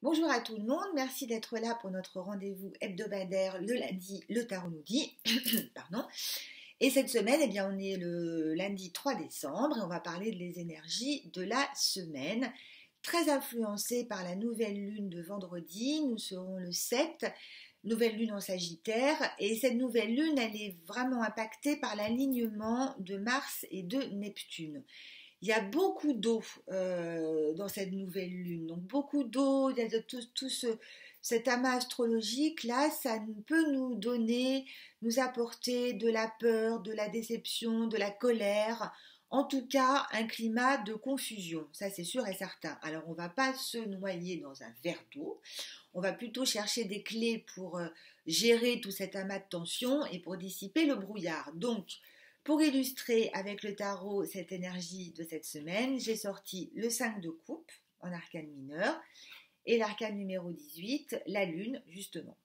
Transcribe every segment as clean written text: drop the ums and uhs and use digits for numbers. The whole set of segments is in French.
Bonjour à tout le monde, merci d'être là pour notre rendez-vous hebdomadaire le lundi, le tarot nous dit. Pardon. Et cette semaine, eh bien, on est le lundi 3 décembre et on va parler des énergies de la semaine. Très influencée par la nouvelle lune de vendredi, nous serons le 7, nouvelle lune en Sagittaire. Et cette nouvelle lune, elle est vraiment impactée par l'alignement de Mars et de Neptune. Il y a beaucoup d'eau dans cette nouvelle lune, donc beaucoup d'eau, il y a cet amas astrologique là, ça peut nous apporter de la peur, de la déception, de la colère, en tout cas un climat de confusion, ça c'est sûr et certain. Alors on ne va pas se noyer dans un verre d'eau, on va plutôt chercher des clés pour gérer tout cet amas de tension et pour dissiper le brouillard. Donc, pour illustrer avec le tarot cette énergie de cette semaine, j'ai sorti le 5 de coupe en arcane mineur et l'arcane numéro 18, la lune justement.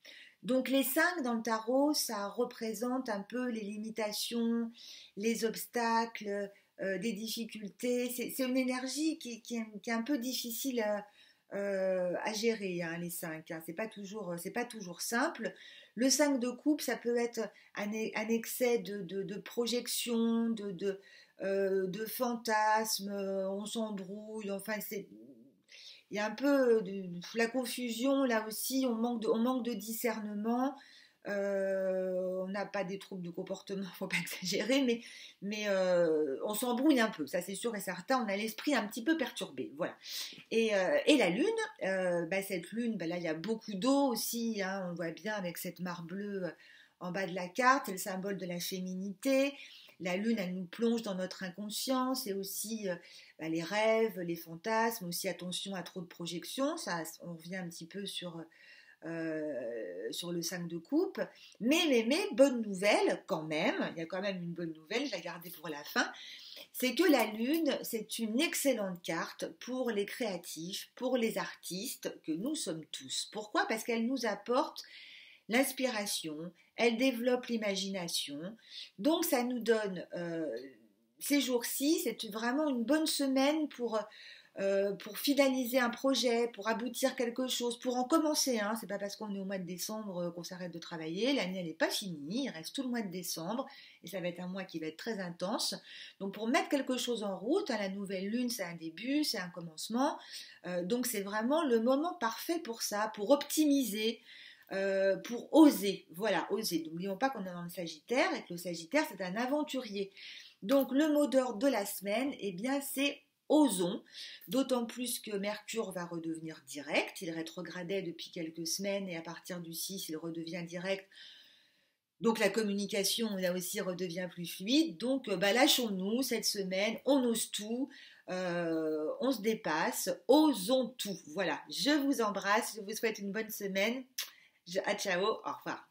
Donc les 5 dans le tarot, ça représente un peu les limitations, les obstacles, des difficultés. C'est une énergie qui est un peu difficile à gérer, hein, les 5. Hein. C'est pas toujours simple. Le 5 de coupe, ça peut être un excès de projection, de fantasmes, on s'embrouille, enfin, il y a un peu de la confusion là aussi, on manque de discernement. On n'a pas des troubles de comportement, faut pas exagérer, mais on s'embrouille un peu, ça c'est sûr et certain, on a l'esprit un petit peu perturbé, voilà. Et la lune, cette lune, là il y a beaucoup d'eau aussi, hein, on voit bien avec cette mare bleue en bas de la carte, c'est le symbole de la féminité. La lune, elle nous plonge dans notre inconscience et aussi les rêves, les fantasmes, aussi attention à trop de projections, ça, on revient un petit peu sur le 5 de coupe, mais bonne nouvelle quand même, il y a quand même une bonne nouvelle, je la gardais pour la fin, c'est que la lune, c'est une excellente carte pour les créatifs, pour les artistes que nous sommes tous. Pourquoi ? Parce qu'elle nous apporte l'inspiration, elle développe l'imagination, donc ça nous donne, ces jours-ci, c'est vraiment une bonne semaine pour finaliser un projet, pour aboutir quelque chose, pour en commencer. Hein. C'est pas parce qu'on est au mois de décembre qu'on s'arrête de travailler. L'année, elle n'est pas finie. Il reste tout le mois de décembre. Et ça va être un mois qui va être très intense. Donc, pour mettre quelque chose en route, hein, la nouvelle lune, c'est un début, c'est un commencement. Donc, c'est vraiment le moment parfait pour ça, pour optimiser. Pour oser, voilà, oser. N'oublions pas qu'on est dans le Sagittaire et que le Sagittaire, c'est un aventurier. Donc, le mot d'ordre de la semaine, eh bien, c'est osons, d'autant plus que Mercure va redevenir direct, il rétrogradait depuis quelques semaines et à partir du 6 il redevient direct, donc la communication là aussi redevient plus fluide, donc lâchons-nous cette semaine, on ose tout, on se dépasse, osons tout, voilà, je vous embrasse, je vous souhaite une bonne semaine, ciao, au revoir.